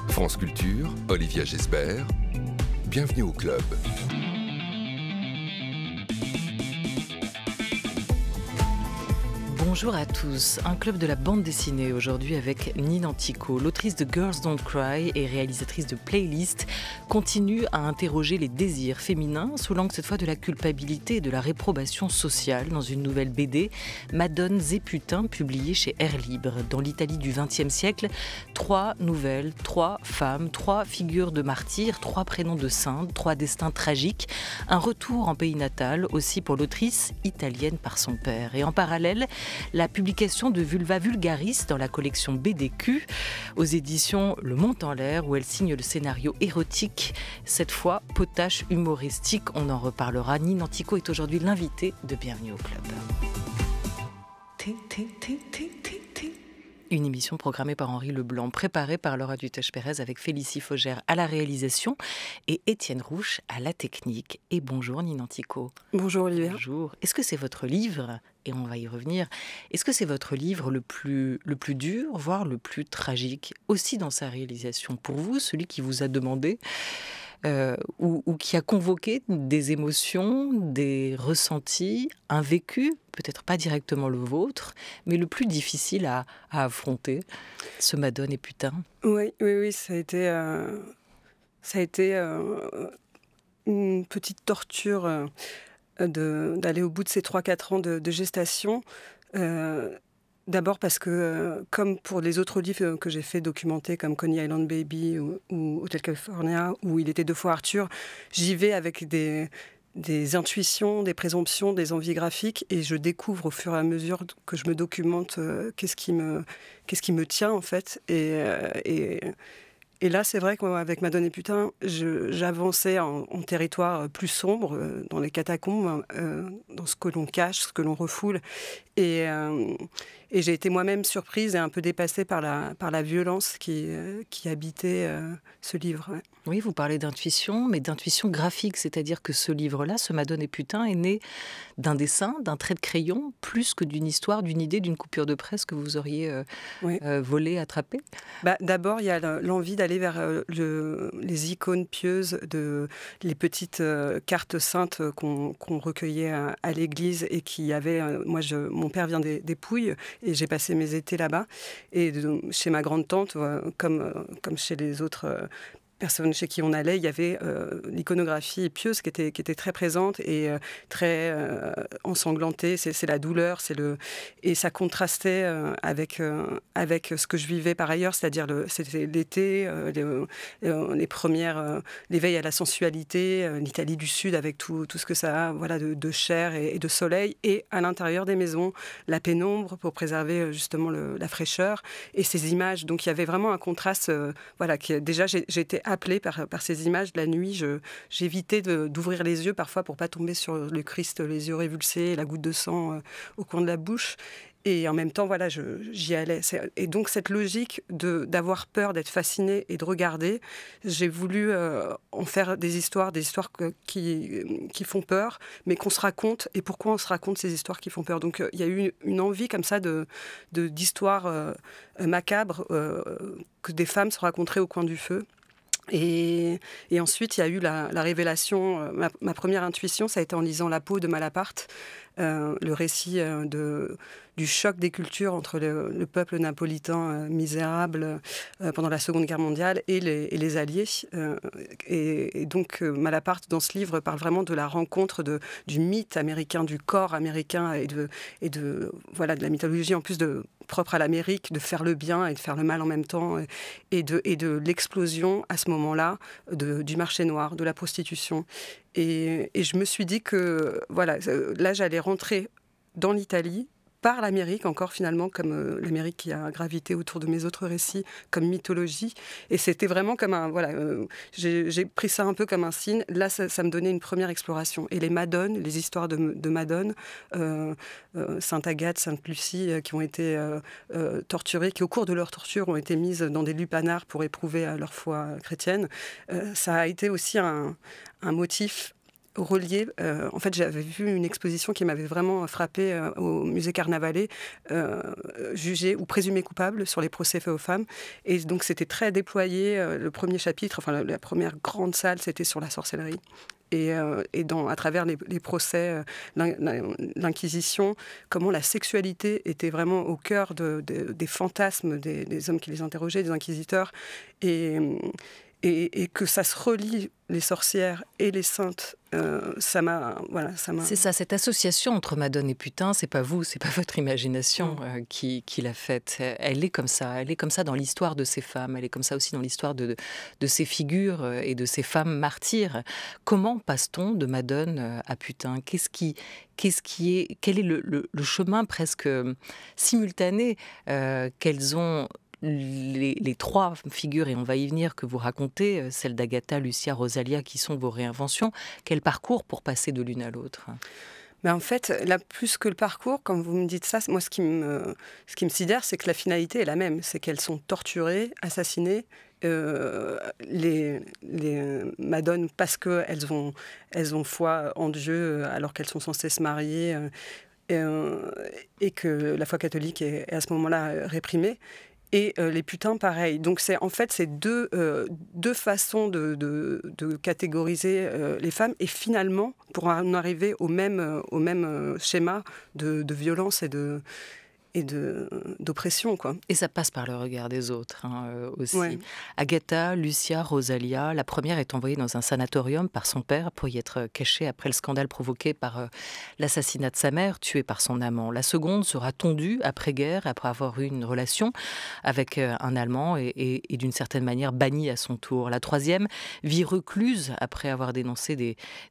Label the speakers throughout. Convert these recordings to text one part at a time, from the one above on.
Speaker 1: France Culture, Olivia Gesbert, bienvenue au club.
Speaker 2: Bonjour à tous, un club de la bande dessinée aujourd'hui avec Nina Antico, l'autrice de Girls Don't Cry et réalisatrice de Playlist, continue à interroger les désirs féminins sous l'angle cette fois de la culpabilité et de la réprobation sociale dans une nouvelle BD, Madone et Putain, publiée chez Air Libre. Dans l'Italie du XXe siècle, 3 nouvelles, 3 femmes, 3 figures de martyrs, 3 prénoms de saintes, 3 destins tragiques, un retour en pays natal aussi pour l'autrice italienne par son père. Et en parallèle, la publication de Vulva Vulgaris dans la collection BDQ aux éditions Le Monde en l'air où elle signe le scénario érotique, cette fois potache humoristique, on en reparlera. Nina Antico est aujourd'hui l'invitée de Bienvenue au club. Une émission programmée par Henri Leblanc, préparée par Laura Dutèche-Pérez avec Félicie Faugère à la réalisation et Étienne Rouche à la technique. Et bonjour Nina Antico.
Speaker 3: Bonjour Olivia.
Speaker 2: Bonjour. Est-ce que c'est votre livre, et on va y revenir, est-ce que c'est votre livre le plus dur, voire le plus tragique, aussi dans sa réalisation pour vous, celui qui vous a demandé ou qui a convoqué des émotions, des ressentis, un vécu, peut-être pas directement le vôtre, mais le plus difficile à affronter, ce Madone et Putain?
Speaker 3: Oui, ça a été une petite torture d'aller au bout de ces 3-4 ans de gestation. D'abord parce que, comme pour les autres livres que j'ai fait documenter, comme Coney Island Baby ou Hotel California, où il était 2 fois Arthur, j'y vais avec des intuitions, des présomptions, des envies graphiques, et je découvre au fur et à mesure que je me documente qu'est-ce qui me tient en fait. Et là, c'est vrai qu'avec Madone et Putain, j'avançais en territoire plus sombre, dans les catacombes, dans ce que l'on cache, ce que l'on refoule. Et j'ai été moi-même surprise et un peu dépassée par la violence qui habitait ce livre. Ouais.
Speaker 2: Oui, vous parlez d'intuition, mais d'intuition graphique, c'est-à-dire que ce livre-là, ce Madone et Putain, est né d'un dessin, d'un trait de crayon, plus que d'une histoire, d'une idée, d'une coupure de presse que vous auriez volé, attrapé.
Speaker 3: D'abord, il y a l'envie d'aller vers les icônes pieuses, les petites cartes saintes qu'on recueillait à l'église et qui avaient... mon père vient des Pouilles et j'ai passé mes étés là-bas. Et chez ma grande-tante, comme chez les autres... personnes chez qui on allait, il y avait l'iconographie pieuse qui était très présente et très ensanglantée. C'est la douleur, et ça contrastait avec ce que je vivais par ailleurs, c'est-à-dire c'était l'été, les premières, l'éveil à la sensualité, l'Italie du Sud avec tout ce que ça a, voilà, de chair et de soleil, et à l'intérieur des maisons, la pénombre pour préserver justement la fraîcheur et ces images. Donc il y avait vraiment un contraste, déjà j'ai été appelée par ces images de la nuit. J'évitais d'ouvrir les yeux parfois pour pas tomber sur le Christ, les yeux révulsés, la goutte de sang au coin de la bouche. Et en même temps, voilà, j'y allais. Et donc cette logique d'avoir peur, d'être fascinée et de regarder, j'ai voulu en faire des histoires qui font peur, mais qu'on se raconte. Et pourquoi on se raconte ces histoires qui font peur? Donc il y a eu une envie comme ça d'histoires macabres que des femmes se raconteraient au coin du feu. Et ensuite, il y a eu la révélation. Ma première intuition, ça a été en lisant La peau de Malaparte, le récit du choc des cultures entre le peuple napolitain misérable pendant la Seconde Guerre mondiale et les Alliés. Et donc, Malaparte, dans ce livre, parle vraiment de la rencontre du mythe américain, du corps américain et de la mythologie en plus propre à l'Amérique, de faire le bien et de faire le mal en même temps, et de l'explosion à ce moment-là du marché noir, de la prostitution. Et je me suis dit que là j'allais rentrer dans l'Italie par l'Amérique encore finalement, comme l'Amérique qui a gravité autour de mes autres récits, comme mythologie. Et c'était vraiment comme j'ai pris ça un peu comme un signe. Là, ça me donnait une première exploration. Et les Madones, les histoires de Madone, Sainte Agathe, Sainte Lucie, qui ont été torturées, qui au cours de leur torture ont été mises dans des lupanars pour éprouver leur foi chrétienne, ça a été aussi un motif relié. En fait, j'avais vu une exposition qui m'avait vraiment frappée au musée Carnavalet, jugé ou présumé coupable sur les procès faits aux femmes. Et donc, c'était très déployé. Le premier chapitre, enfin la première grande salle, c'était sur la sorcellerie. Et à travers les procès, l'Inquisition, comment la sexualité était vraiment au cœur des fantasmes des hommes qui les interrogeaient, des inquisiteurs, et que ça se relie, les sorcières et les saintes, ça m'a...
Speaker 2: C'est ça, cette association entre Madone et putain, c'est pas vous, c'est pas votre imagination qui l'a faite. Elle est comme ça dans l'histoire de ces femmes, elle est comme ça aussi dans l'histoire de ces figures et de ces femmes martyrs. Comment passe-t-on de Madone à putain ? Quel est le chemin presque simultané qu'elles ont les trois figures, et on va y venir, que vous racontez, celles d'Agatha, Lucia, Rosalia, qui sont vos réinventions, quel parcours pour passer de l'une à l'autre ?
Speaker 3: Mais en fait, là, plus que le parcours, quand vous me dites ça, moi, ce qui me sidère, c'est que la finalité est la même. C'est qu'elles sont torturées, assassinées, les madones, parce qu'elles ont foi en Dieu, alors qu'elles sont censées se marier, et que la foi catholique est à ce moment-là réprimée. Et les putains, pareil. Donc, c'est deux façons de catégoriser les femmes. Et finalement, pour en arriver au même schéma de violence et d'oppression, quoi.
Speaker 2: Et ça passe par le regard des autres aussi.
Speaker 3: Ouais.
Speaker 2: Agatha, Lucia, Rosalia, la première est envoyée dans un sanatorium par son père pour y être cachée après le scandale provoqué par l'assassinat de sa mère, tuée par son amant. La seconde sera tondue après-guerre, après avoir eu une relation avec un Allemand et d'une certaine manière bannie à son tour. La troisième vit recluse après avoir dénoncé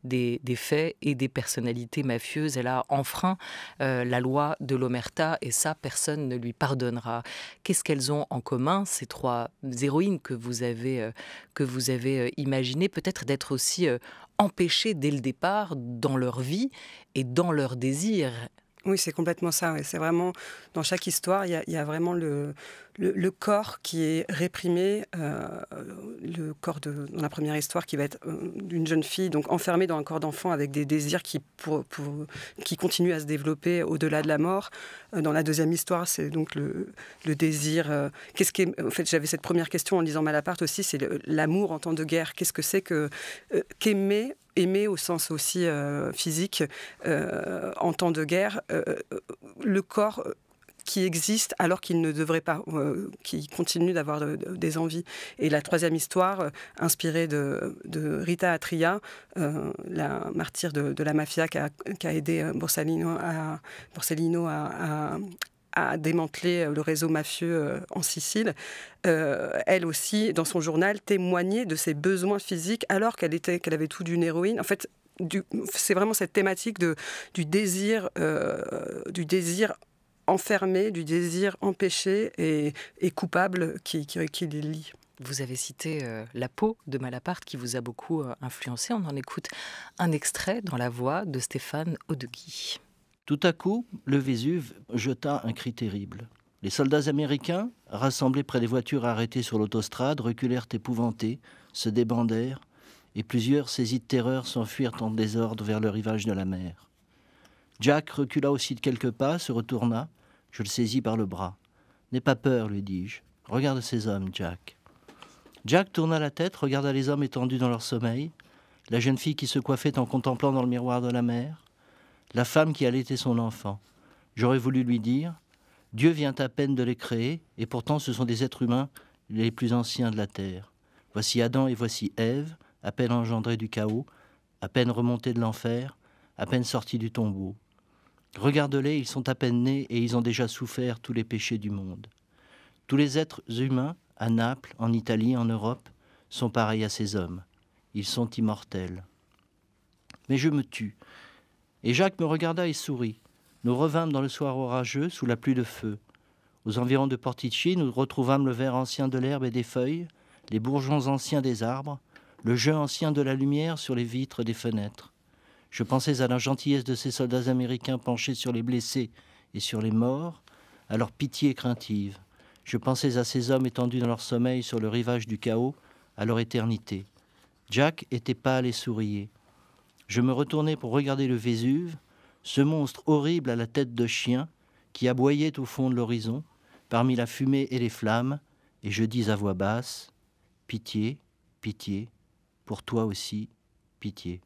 Speaker 2: des faits et des personnalités mafieuses. Elle a enfreint la loi de l'omerta, et ça, personne ne lui pardonnera. Qu'est-ce qu'elles ont en commun, ces trois héroïnes que vous avez imaginées, peut-être d'être aussi empêchées dès le départ dans leur vie et dans leurs désirs?
Speaker 3: Oui, c'est complètement ça. Ouais. C'est vraiment, dans chaque histoire, il y a vraiment le corps qui est réprimé, le corps dans la première histoire qui va être d'une jeune fille, donc enfermée dans un corps d'enfant avec des désirs qui continuent à se développer au-delà de la mort. Dans la deuxième histoire, c'est donc le désir. En fait, j'avais cette première question en lisant Malaparte aussi, c'est l'amour en temps de guerre. Qu'est-ce que c'est qu'aimer au sens aussi physique, en temps de guerre, le corps qui existe alors qu'il ne devrait pas, qui continue d'avoir des envies. Et la troisième histoire, inspirée de Rita Atria, la martyre de la mafia qui a aidé Borsellino à démanteler le réseau mafieux en Sicile. Elle aussi, dans son journal, témoignait de ses besoins physiques alors qu'elle avait tout d'une héroïne. En fait, c'est vraiment cette thématique du désir enfermé, du désir empêché et coupable qui les lie.
Speaker 2: Vous avez cité La peau de Malaparte qui vous a beaucoup influencé. On en écoute un extrait dans la voix de Stéphane Haudegui.
Speaker 4: Tout à coup, le Vésuve jeta un cri terrible. Les soldats américains, rassemblés près des voitures arrêtées sur l'autostrade, reculèrent épouvantés, se débandèrent, et plusieurs, saisis de terreur, s'enfuirent en désordre vers le rivage de la mer. Jack recula aussi de quelques pas, se retourna. Je le saisis par le bras. « N'aie pas peur, lui dis-je. Regarde ces hommes, Jack. » Jack tourna la tête, regarda les hommes étendus dans leur sommeil, la jeune fille qui se coiffait en contemplant dans le miroir de la mer, la femme qui allaitait son enfant. J'aurais voulu lui dire « Dieu vient à peine de les créer, et pourtant ce sont des êtres humains les plus anciens de la terre. Voici Adam et voici Ève, à peine engendrés du chaos, à peine remontés de l'enfer, à peine sortis du tombeau. Regarde-les, ils sont à peine nés et ils ont déjà souffert tous les péchés du monde. Tous les êtres humains, à Naples, en Italie, en Europe, sont pareils à ces hommes. Ils sont immortels. Mais je me tue. » Et Jacques me regarda et sourit. Nous revînmes dans le soir orageux, sous la pluie de feu. Aux environs de Portici, nous retrouvâmes le vert ancien de l'herbe et des feuilles, les bourgeons anciens des arbres, le jeu ancien de la lumière sur les vitres des fenêtres. Je pensais à la gentillesse de ces soldats américains penchés sur les blessés et sur les morts, à leur pitié craintive. Je pensais à ces hommes étendus dans leur sommeil sur le rivage du chaos, à leur éternité. Jack était pâle et souriait. Je me retournai pour regarder le Vésuve, ce monstre horrible à la tête de chien qui aboyait au fond de l'horizon, parmi la fumée et les flammes, et je dis à voix basse, « Pitié, pitié, pour toi aussi, pitié. »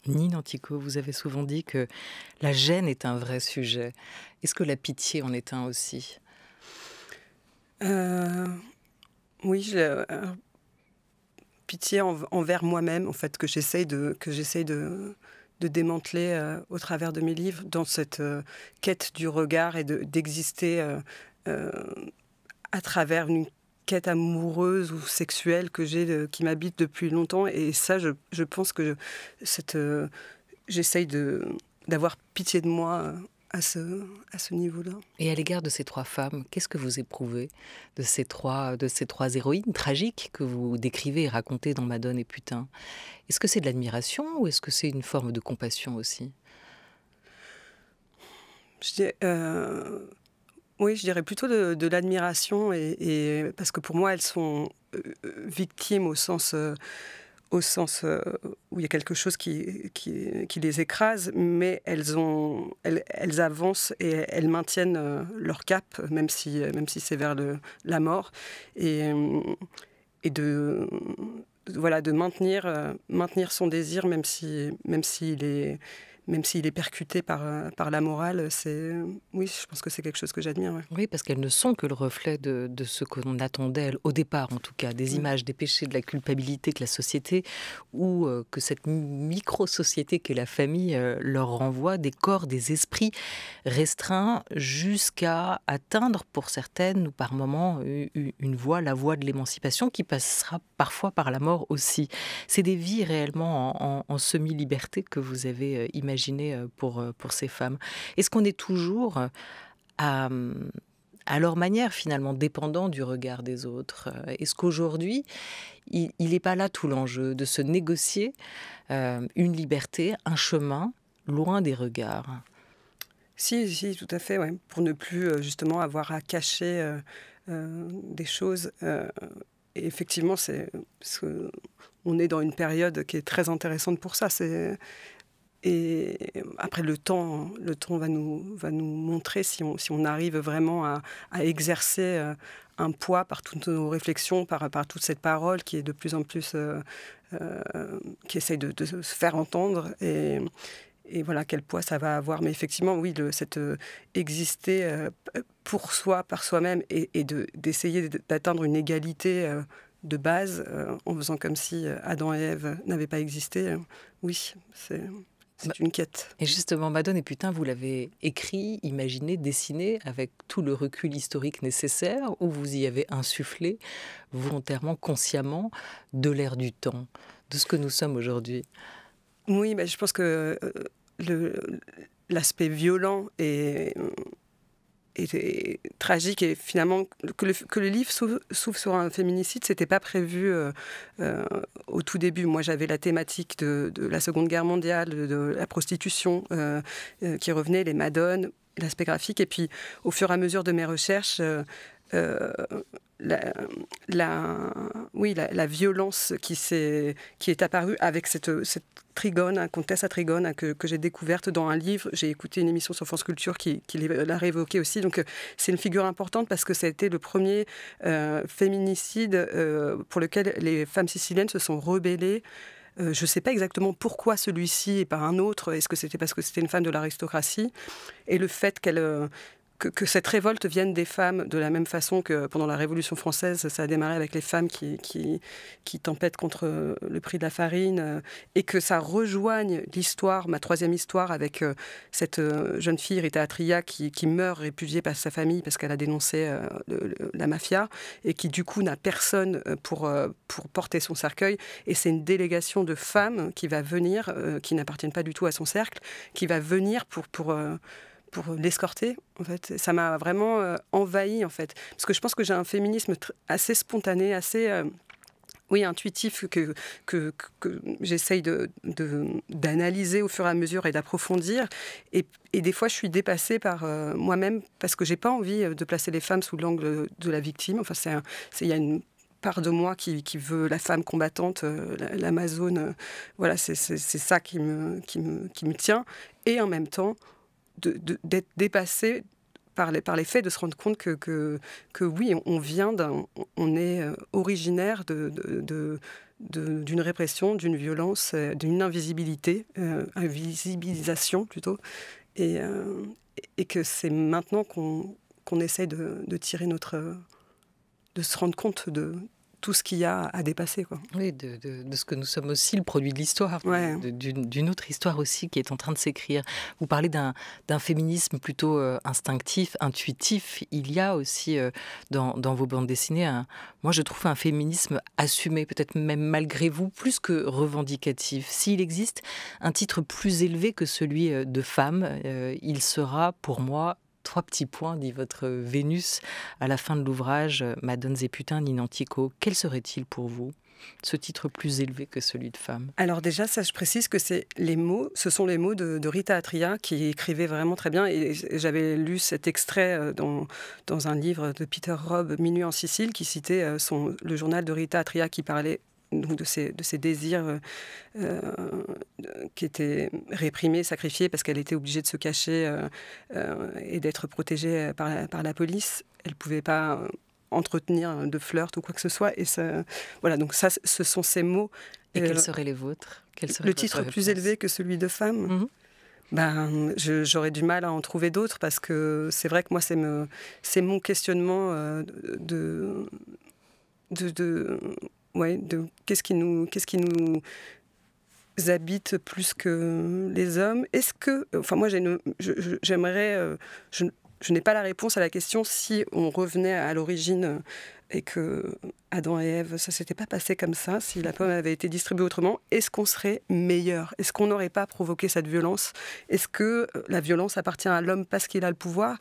Speaker 2: Nine Antico, vous avez souvent dit que la gêne est un vrai sujet. Est-ce que la pitié en est un aussi ?
Speaker 3: Oui, pitié envers moi-même, en fait, que j'essaye de démanteler au travers de mes livres, dans cette quête du regard et d'exister à travers une quête amoureuse ou sexuelle que j'ai, qui m'habite depuis longtemps. Et ça, je pense que j'essaye d'avoir pitié de moi à ce niveau-là.
Speaker 2: Et à l'égard de ces 3 femmes, qu'est-ce que vous éprouvez de ces trois héroïnes tragiques que vous décrivez et racontez dans Madone et Putain ? Est-ce que c'est de l'admiration ou est-ce que c'est une forme de compassion aussi ?
Speaker 3: Oui, je dirais plutôt de l'admiration, et parce que pour moi, elles sont victimes au sens où il y a quelque chose qui les écrase, mais elles avancent et elles maintiennent leur cap, même si c'est vers la mort, et de maintenir son désir, même s'il est percuté par la morale. Oui, je pense que c'est quelque chose que j'admire. Ouais.
Speaker 2: Oui, parce qu'elles ne sont que le reflet de ce qu'on attendait d'elles, au départ en tout cas, des images, des péchés, de la culpabilité que la société, ou que cette micro-société qu'est la famille leur renvoie, des corps, des esprits restreints, jusqu'à atteindre pour certaines, ou par moments, une voie, la voie de l'émancipation, qui passera parfois par la mort aussi. C'est des vies réellement en semi-liberté que vous avez imaginées pour ces femmes. Est-ce qu'on est toujours à leur manière finalement dépendant du regard des autres ? Est-ce qu'aujourd'hui, il n'est pas là tout l'enjeu de se négocier une liberté, un chemin loin des regards ?
Speaker 3: Si, tout à fait, ouais. Pour ne plus justement avoir à cacher des choses. Et effectivement, on est dans une période qui est très intéressante pour ça. Et après, le temps va nous montrer si on arrive vraiment à exercer un poids par toutes nos réflexions, par toute cette parole qui est de plus en plus... qui essaye de se faire entendre. Et voilà, quel poids ça va avoir. Mais effectivement, oui, exister pour soi, par soi-même, et d'essayer d'atteindre une égalité de base, en faisant comme si Adam et Ève n'avaient pas existé, oui, c'est une quête.
Speaker 2: Et justement, Madone et Putain, vous l'avez écrit, imaginé, dessiné avec tout le recul historique nécessaire, ou vous y avez insufflé volontairement, consciemment, de l'ère du temps, de ce que nous sommes aujourd'hui ?
Speaker 3: Oui, je pense que l'aspect violent et tragique, et finalement que le livre s'ouvre sur un féminicide, c'était pas prévu au tout début. Moi, j'avais la thématique de la Seconde Guerre mondiale, de la prostitution qui revenait, les madones, l'aspect graphique, et puis au fur et à mesure de mes recherches, la violence qui est apparue avec cette Trigone, Contessa Trigone, que j'ai découverte dans un livre. J'ai écouté une émission sur France Culture qui l'a réévoquée aussi. Donc c'est une figure importante parce que ça a été le premier féminicide pour lequel les femmes siciliennes se sont rebellées. Je ne sais pas exactement pourquoi celui-ci et pas un autre. Est-ce que c'était parce que c'était une femme de l'aristocratie ? Et le fait que cette révolte vienne des femmes, de la même façon que pendant la Révolution française, ça a démarré avec les femmes qui tempêtent contre le prix de la farine, et que ça rejoigne l'histoire, ma troisième histoire, avec cette jeune fille, Rita Atria, qui meurt répudiée par sa famille parce qu'elle a dénoncé la mafia, et qui du coup n'a personne pour porter son cercueil. Et c'est une délégation de femmes qui va venir, qui n'appartiennent pas du tout à son cercle, qui va venir pour l'escorter, en fait. Ça m'a vraiment envahie, en fait. Parce que je pense que j'ai un féminisme assez spontané, assez intuitif, que j'essaye d'analyser au fur et à mesure et d'approfondir. Et des fois, je suis dépassée par moi-même, parce que j'ai pas envie de placer les femmes sous l'angle de la victime. Enfin, il y a une part de moi qui veut la femme combattante, l'Amazone. Voilà, c'est ça qui me tient. Et en même temps, d'être dépassé par les faits, de se rendre compte que oui, on est originaire d'une répression, d'une violence, d'une invisibilisation plutôt, et que c'est maintenant qu'on essaye de tirer de se rendre compte de tout ce qu'il y a à dépasser, quoi.
Speaker 2: Oui, de ce que nous sommes aussi, le produit de l'histoire,
Speaker 3: Ouais.
Speaker 2: d'une autre histoire aussi qui est en train de s'écrire. Vous parlez d'un féminisme plutôt instinctif, intuitif. Il y a aussi dans vos bandes dessinées, moi je trouve un féminisme assumé, peut-être même malgré vous, plus que revendicatif. S'il existe un titre plus élevé que celui de femme, il sera pour moi 3 petits points, dit votre Vénus à la fin de l'ouvrage Madones et putains Ninantico. Quel serait-il pour vous, ce titre plus élevé que celui de femme?
Speaker 3: Alors déjà, ça, je précise que ce sont les mots de Rita Atria, qui écrivait vraiment très bien. Et j'avais lu cet extrait dans un livre de Peter Robb, Minuit en Sicile, qui citait le journal de Rita Atria, qui parlait donc de ses désirs qui étaient réprimés, sacrifiés, parce qu'elle était obligée de se cacher et d'être protégée par la police. Elle ne pouvait pas entretenir de flirt ou quoi que ce soit. Et voilà, donc ça, ce sont ces mots.
Speaker 2: Et quels seraient les vôtres?
Speaker 3: Le titre plus élevé que celui de femme. J'aurais du mal à en trouver d'autres, parce que c'est vrai que moi, c'est mon questionnement de qu'est-ce qui nous habite plus que les hommes. Est-ce que, enfin moi j'aimerais, je n'ai pas la réponse à la question si on revenait à l'origine et que Adam et Ève, ça s'était pas passé comme ça, si la pomme avait été distribuée autrement, est-ce qu'on serait meilleur? Est-ce qu'on n'aurait pas provoqué cette violence? Est-ce que la violence appartient à l'homme parce qu'il a le pouvoir?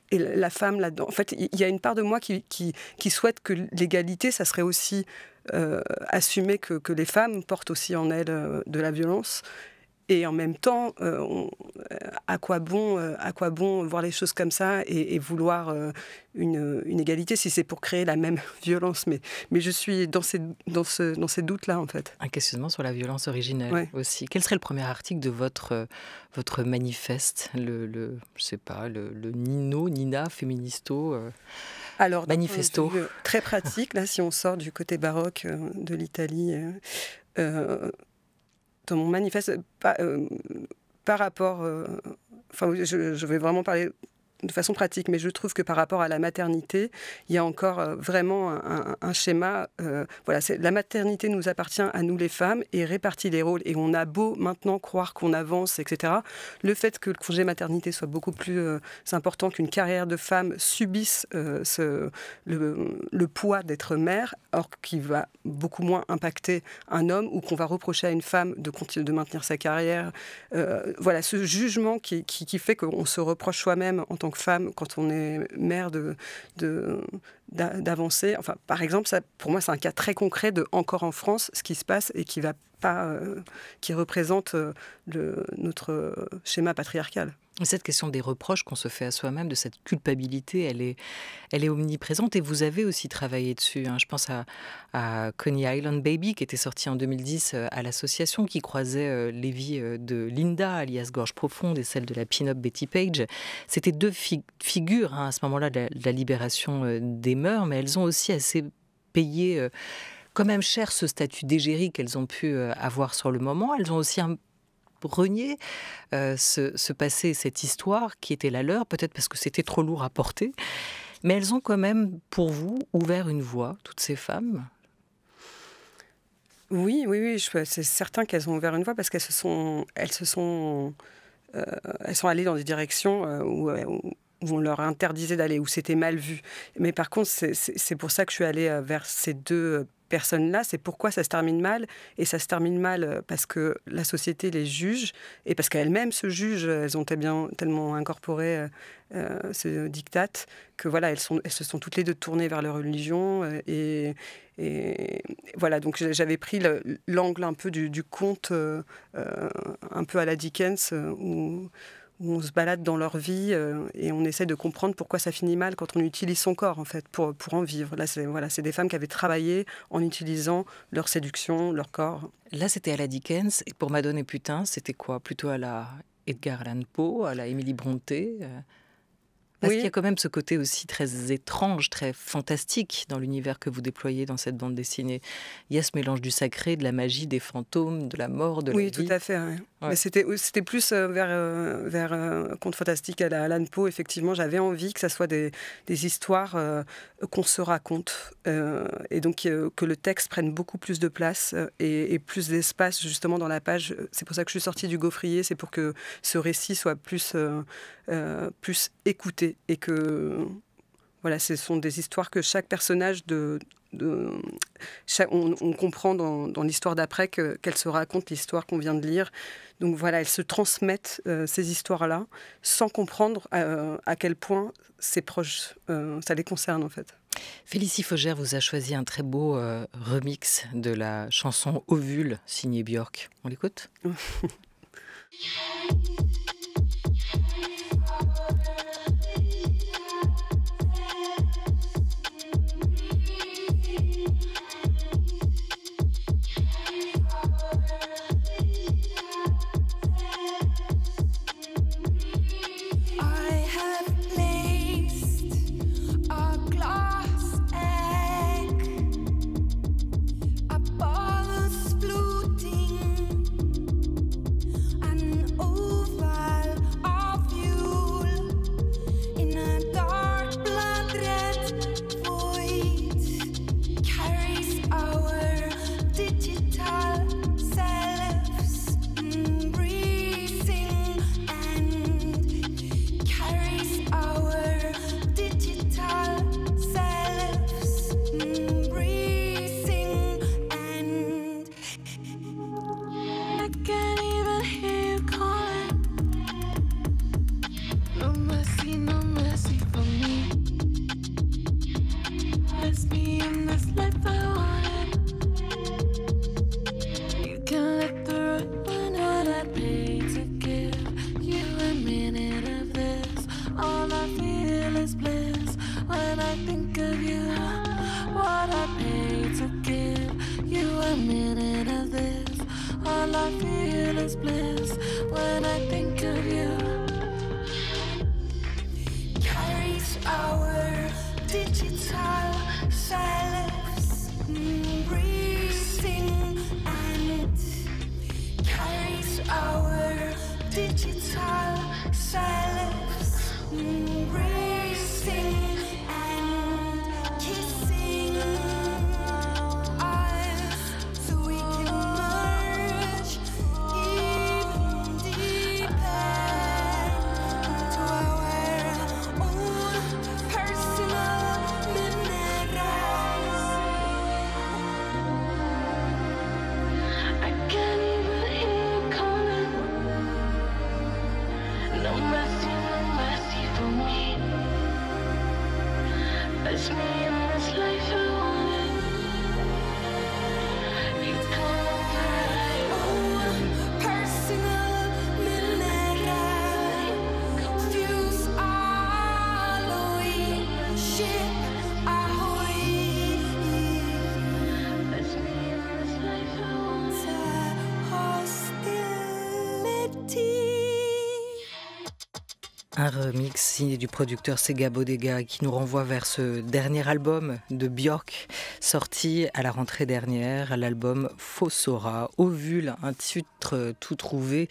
Speaker 3: Et la femme là-dedans. En fait, il y a une part de moi qui souhaite que l'égalité, ça serait aussi assumer que les femmes portent aussi en elles de la violence. Et en même temps, à quoi bon voir les choses comme ça et vouloir une égalité si c'est pour créer la même violence. Mais je suis dans ces doutes-là, en fait.
Speaker 2: Un questionnement sur la violence originelle aussi. Quel serait le premier article de votre manifeste, je sais pas, le Nina Féministo
Speaker 3: Alors,
Speaker 2: manifesto.
Speaker 3: Très pratique, là, si on sort du côté baroque de l'Italie, dans mon manifeste, par rapport... je vais vraiment parler de façon pratique, mais je trouve que par rapport à la maternité, il y a encore vraiment un schéma. La maternité nous appartient à nous les femmes et répartit les rôles. Et on a beau maintenant croire qu'on avance, etc. Le fait que le congé maternité soit beaucoup plus important qu'une carrière de femme subisse le poids d'être mère, or qui va beaucoup moins impacter un homme, ou qu'on va reprocher à une femme de maintenir sa carrière. Ce jugement qui fait qu'on se reproche soi-même en tant que femme, quand on est mère, d'avancer. Enfin, par exemple, ça, pour moi, c'est un cas très concret de encore en France, ce qui se passe et qui va pas, qui représente notre schéma patriarcal.
Speaker 2: Cette question des reproches qu'on se fait à soi-même, de cette culpabilité, elle est omniprésente, et vous avez aussi travaillé dessus. Je pense à Coney Island Baby, qui était sorti en 2010 à l'association, qui croisait les vies de Linda, alias Gorge Profonde, et celle de la pin-up Betty Page. C'était deux figures à ce moment-là de la libération des mœurs, mais elles ont aussi assez payé quand même cher ce statut d'égérie qu'elles ont pu avoir sur le moment. Elles ont aussi renier ce passé, cette histoire qui était la leur, peut-être parce que c'était trop lourd à porter. Mais elles ont quand même, pour vous, ouvert une voie, toutes ces femmes.
Speaker 3: Oui, c'est certain qu'elles ont ouvert une voie, parce qu'elles sont allées dans des directions où on leur interdisait d'aller, où c'était mal vu. Mais par contre, c'est pour ça que je suis allée vers ces deux personnes-là. C'est pourquoi ça se termine mal. Et ça se termine mal parce que la société les juge, et parce qu'elles-mêmes se jugent. Elles ont tellement incorporé ce diktat que voilà, elles se sont toutes les deux tournées vers leur religion. Et voilà, donc j'avais pris l'angle un peu du conte, un peu à la Dickens, où où on se balade dans leur vie et on essaie de comprendre pourquoi ça finit mal quand on utilise son corps, en fait, pour en vivre. Là, c'est des femmes qui avaient travaillé en utilisant leur séduction, leur corps.
Speaker 2: Là, c'était à la Dickens. Et pour Madone et Putain, c'était quoi? Plutôt à la Edgar Allan Poe, à la Emily Brontë Parce qu'il y a quand même ce côté aussi très étrange, très fantastique dans l'univers que vous déployez dans cette bande dessinée. Il y a ce mélange du sacré, de la magie, des fantômes, de la mort, de la vie.
Speaker 3: Oui, tout à fait. Ouais. Ouais. Mais c'était plus vers conte fantastique à la Allan Poe. Effectivement, j'avais envie que ça soit des histoires qu'on se raconte et donc que le texte prenne beaucoup plus de place et plus d'espace justement dans la page. C'est pour ça que je suis sortie du gaufrier, c'est pour que ce récit soit plus écouté. Et que voilà, ce sont des histoires que chaque personnage on comprend dans l'histoire d'après qu'elle se raconte l'histoire qu'on vient de lire. Donc voilà, elles se transmettent ces histoires-là sans comprendre à quel point c'est proche, ça les concerne en fait.
Speaker 2: Félicie Faugère vous a choisi un très beau remix de la chanson Ovule signée Björk. On l'écoute ? Un remix signé du producteur Sega Bodega qui nous renvoie vers ce dernier album de Björk sorti à la rentrée dernière, l'album Fossora. Ovule, un titre tout trouvé,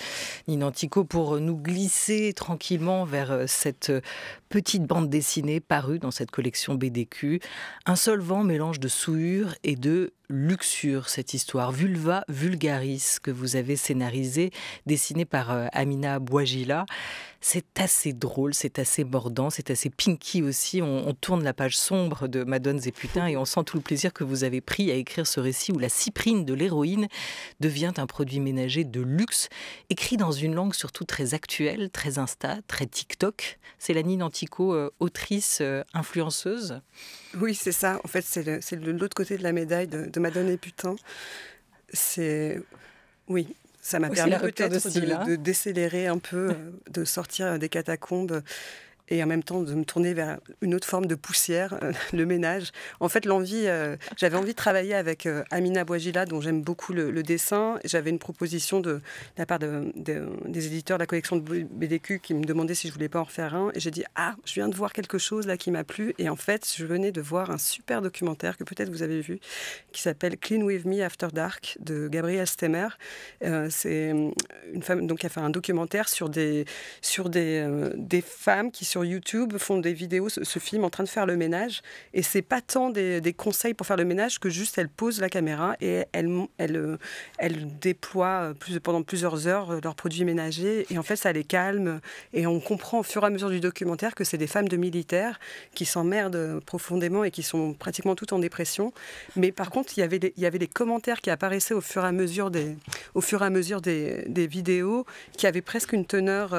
Speaker 2: Nina Antico, pour nous glisser tranquillement vers cette petite bande dessinée parue dans cette collection BDQ. Un solvant mélange de souillure et de luxure, cette histoire Vulva Vulgaris que vous avez scénarisée, dessinée par Amina Bouajila. C'est assez drôle, c'est assez mordant, c'est assez pinky aussi. On tourne la page sombre de Madones et Putains et on sent tout le plaisir que vous avez pris à écrire ce récit où la cyprine de l'héroïne devient un produit ménager de luxe, écrit dans une langue surtout très actuelle, très Insta, très TikTok. C'est la Nina Antico, autrice, influenceuse.
Speaker 3: Oui, c'est ça. En fait, c'est l'autre côté de la médaille de Madones et Putains. Oui, Ça m'a
Speaker 2: Aussi
Speaker 3: permis
Speaker 2: la rupture de
Speaker 3: peut-être
Speaker 2: style, hein.
Speaker 3: de décélérer un peu, de sortir des catacombes et en même temps de me tourner vers une autre forme de poussière, le ménage. En fait, j'avais envie de travailler avec Amina Bouajila, dont j'aime beaucoup le dessin. J'avais une proposition de la part des éditeurs de la collection de BDQ qui me demandaient si je voulais pas en refaire un. Et j'ai dit, je viens de voir quelque chose là qui m'a plu. Et en fait, je venais de voir un super documentaire que peut-être vous avez vu, qui s'appelle Clean With Me After Dark, de Gabrielle Stemmer. C'est une femme donc, qui a fait un documentaire sur des femmes qui, sur YouTube, font des vidéos, se filment en train de faire le ménage. Et c'est pas tant des conseils pour faire le ménage que juste elles posent la caméra et elles déploient pendant plusieurs heures leurs produits ménagers. Et en fait, ça les calme. Et on comprend au fur et à mesure du documentaire que c'est des femmes de militaires qui s'emmerdent profondément et qui sont pratiquement toutes en dépression. Mais par contre, il y avait les commentaires qui apparaissaient au fur et à mesure des vidéos qui avaient presque une teneur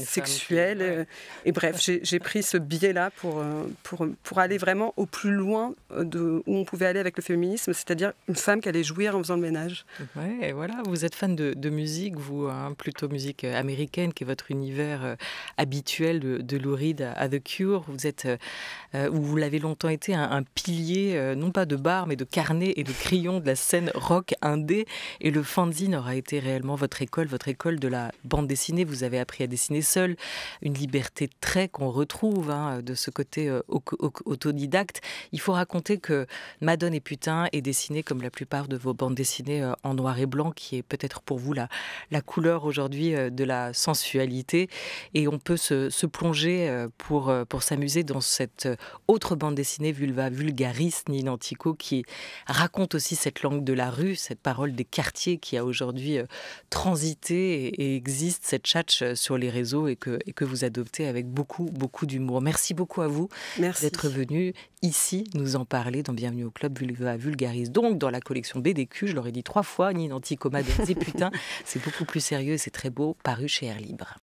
Speaker 3: sexuelle. Et bref, j'ai pris ce biais-là pour aller vraiment au plus loin où on pouvait aller avec le féminisme, c'est-à-dire une femme qui allait jouir en faisant le ménage.
Speaker 2: Ouais, et voilà, vous êtes fan de musique, vous, hein, plutôt musique américaine, qui est votre univers habituel de Lou Reed à The Cure. Vous l'avez longtemps été un pilier, non pas de bar, mais de carnet et de crayon de la scène rock indé. Et le fanzine aura été réellement votre école de la bande dessinée. Vous avez appris à dessiner seul, une liberté de trait qu'on retrouve, hein, de ce côté autodidacte. Il faut raconter que Madone et Putain est dessiné comme la plupart de vos bandes dessinées en noir et blanc, qui est peut-être pour vous la couleur aujourd'hui de la sensualité. Et on peut se plonger pour s'amuser dans cette autre bande dessinée Vulva Vulgaris, Nina Antico, qui raconte aussi cette langue de la rue, cette parole des quartiers qui a aujourd'hui transité et existe, cette tchatch sur les réseaux et que vous adoptez avec beaucoup, beaucoup d'humour. Merci beaucoup à vous d'être venu ici nous en parler dans Bienvenue au Club Vulva Vulgaris. Donc, dans la collection BDQ, je l'aurais dit 3 fois, Nina Antico, Madone et Putain, c'est beaucoup plus sérieux et c'est très beau, paru chez Air Libre.